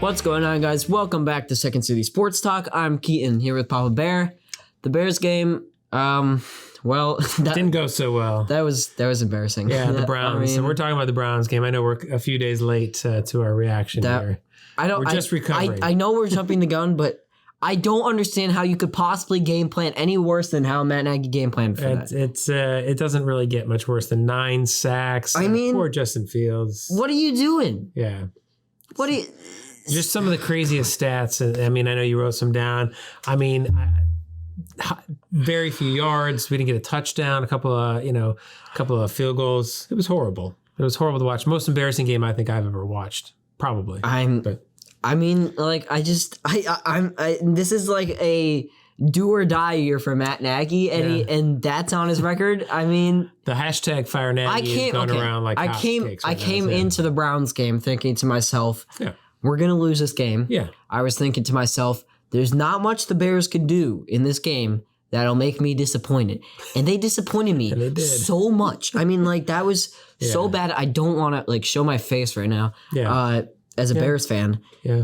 What's going on, guys? Welcome back to Second City Sports Talk. I'm Keaton here with Papa Bear. The Bears game, that didn't go so well. That was embarrassing. Yeah, the Browns. So we're talking about the Browns game. I know we're a few days late to our reaction here. We're just recovering. I know we're jumping the gun, but I don't understand how you could possibly game plan any worse than how Matt Nagy game planned for that. It doesn't really get much worse than 9 sacks. I mean, poor Justin Fields. What are you doing? Yeah. What are you? Just some of the craziest stats. I mean, I know you wrote some down. I mean, very few yards. We didn't get a touchdown. A couple of field goals. It was horrible. It was horrible to watch. Most embarrassing game I think I've ever watched. Probably. This is like a do or die year for Matt Nagy, and that's on his record. I mean, the hashtag Fire Nagy is going around like hotcakes. I came into the Browns game thinking to myself, we're going to lose this game. Yeah. I was thinking to myself, there's not much the Bears could do in this game that'll make me disappointed. And they disappointed me so much. I mean, like, that was so bad. I don't want to, show my face right now as a Bears fan. Yeah.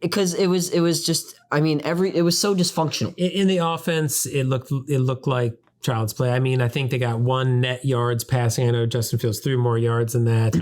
Because it was just, I mean, it was so dysfunctional. In the offense, it looked like child's play. I mean, I think they got 1 net yards passing. I know Justin Fields threw more yards than that.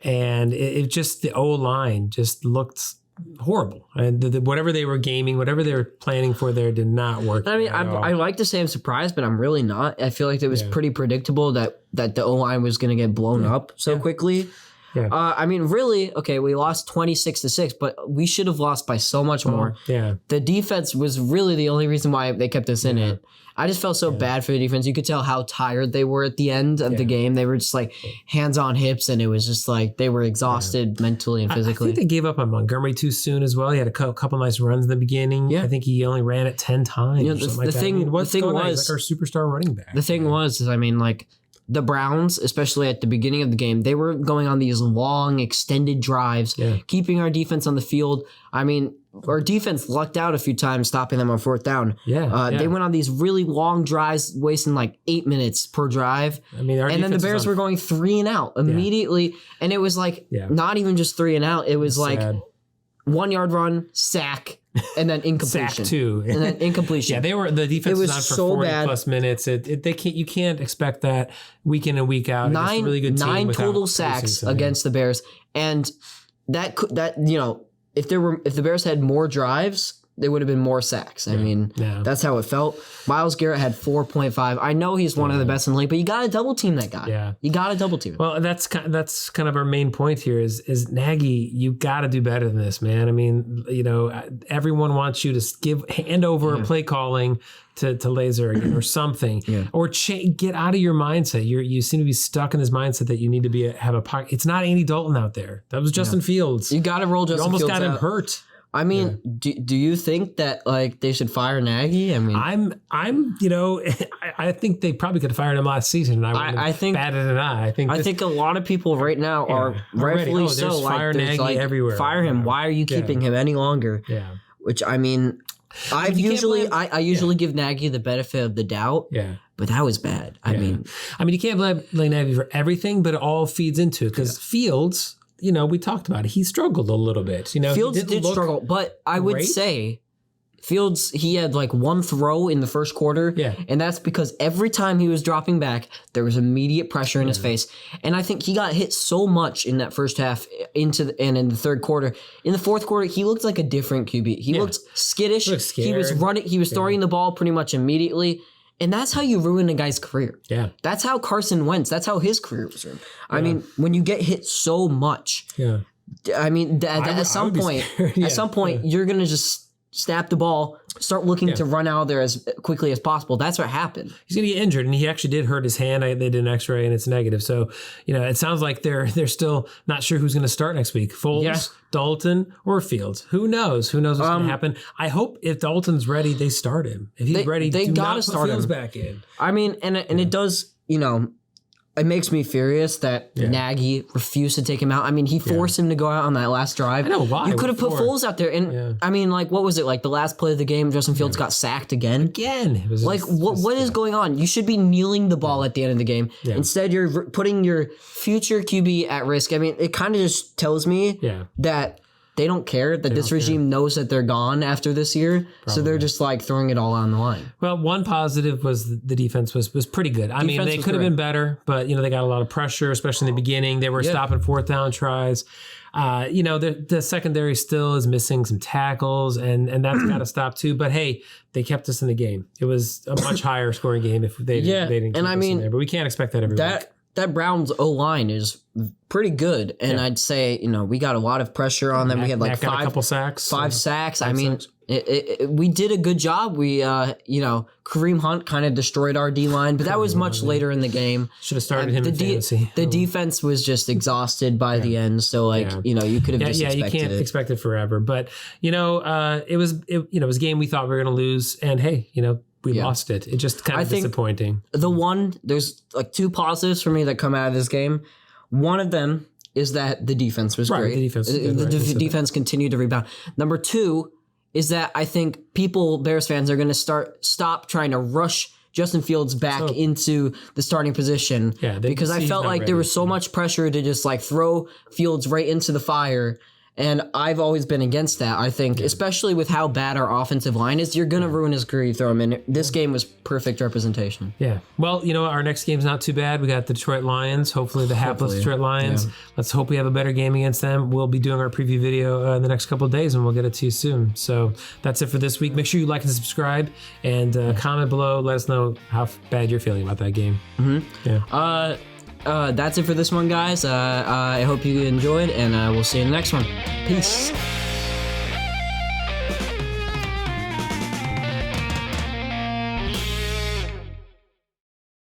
And it just, the O-line just looked horrible. And whatever they were gaming, whatever they were planning for there did not work. I mean, I like to say I'm surprised, but I'm really not. I feel like it was pretty predictable that the O-line was going to get blown up so quickly. Yeah. I mean, really, okay, we lost 26-6, but we should have lost by so much more. Yeah. The defense was really the only reason why they kept us in it. I just felt so bad for the defense. You could tell how tired they were at the end of the game. They were just like hands on hips, and it was just like they were exhausted mentally and physically. I think they gave up on Montgomery too soon as well. He had a couple nice runs in the beginning. Yeah. I think he only ran it 10 times. You know, the thing was, he's like our superstar running back. The thing was, I mean, like, the Browns, especially at the beginning of the game, they were going on these long, extended drives, keeping our defense on the field. I mean, our defense lucked out a few times, stopping them on 4th down. They went on these really long drives, wasting like 8 minutes per drive. I mean, and then the Bears were going 3 and out immediately. And it was like not even just 3 and out. It was like 1 yard run, sack, and then incompletion. Sack 2. And then incompletion. The defense was on for 40 plus minutes. You can't expect that week in and week out. 9 really good team 9 total sacks against the Bears. And that if the Bears had more drives, there would have been more sacks. I mean, that's how it felt. Myles Garrett had 4.5. I know he's one of the best in the league, but you got to double team that guy. Yeah. You got to double team him. Well, that's kind of our main point here is Nagy, you got to do better than this, man. I mean, everyone wants you to hand over play calling to Laser again or something, or get out of your mindset. You seem to be stuck in this mindset that you need to have a pocket. It's not Andy Dalton out there. That was Justin Fields. You got to roll Justin Fields. You almost got him out. hurt. I mean, do you think that they should fire Nagy? I mean, I think they probably could have fired him last season. And I think batted an eye. I think a lot of people right now are rightfully so fire Nagy everywhere. Fire him. Why are you keeping him any longer? Yeah. Which I mean, I usually give Nagy the benefit of the doubt. Yeah. But that was bad. I mean, you can't blame Nagy for everything, but it all feeds into it because Fields. We talked about it. He struggled a little bit. Fields did struggle, but I would say Fields, he had like 1 throw in the first quarter. Yeah. And that's because every time he was dropping back, there was immediate pressure in his face. And I think he got hit so much in that first half and in the third quarter. In the fourth quarter, he looked like a different QB. He looked skittish. He was running. He was throwing the ball pretty much immediately. And that's how you ruin a guy's career. Yeah. That's how Carson Wentz, that's how his career was ruined. I mean, when you get hit so much, I mean, at some point, you're going to just snap the ball, start looking to run out of there as quickly as possible. That's what happened. He's going to get injured, and he actually did hurt his hand. They did an X-ray, and it's negative. So, it sounds like they're still not sure who's going to start next week. Foles, Dalton, or Fields. Who knows? Who knows what's going to happen? I hope if Dalton's ready, they start him. If he's ready, they got to start Fields back in. I mean, and it does, it makes me furious that Nagy refused to take him out. I mean, he forced him to go out on that last drive. I know why. You could have put Foles out there. And I mean, what was it? Like the last play of the game, Justin Fields got sacked again. It was what is going on? You should be kneeling the ball at the end of the game. Yeah. Instead, you're putting your future QB at risk. I mean, it kind of just tells me that they don't care that this regime knows that they're gone after this year. So they're just like throwing it all on the line. Well, one positive was the defense was pretty good. I mean, they could have been better, but they got a lot of pressure, especially in the beginning. They were stopping fourth down tries. The secondary still is missing some tackles, and that's got to stop too. But hey, they kept us in the game. It was a much higher scoring game if they didn't keep us in there. But we can't expect that every week. That Browns O-line is pretty good, and I'd say we got a lot of pressure on them. We had like a couple sacks, five sacks. I mean, we did a good job. We Kareem Hunt kind of destroyed our D-line, but that was much later in the game. Should have started him in fantasy. The defense was just exhausted by the end, so you could have just expected you can't it. expect it forever. But it was a game we thought we were going to lose, and hey, we lost it. It just kind of disappointing. There's like two positives for me that come out of this game. One of them is that the defense was great. The defense continued to rebound. Number two is that I think Bears fans are going to stop trying to rush Justin Fields back into the starting position. Yeah, because I felt like there was so much pressure to just like throw Fields right into the fire. And I've always been against that. I think, especially with how bad our offensive line is, you're going to ruin his career. You throw him in. This game was perfect representation. Yeah. Well, our next game's not too bad. We got the Detroit Lions, hopefully the hapless Detroit Lions. Yeah. Let's hope we have a better game against them. We'll be doing our preview video in the next couple of days, and we'll get it to you soon. So that's it for this week. Make sure you like and subscribe, and comment below. Let us know how bad you're feeling about that game. Mm-hmm. Yeah. That's it for this one, guys. I hope you enjoyed, and we'll see you in the next one. Peace.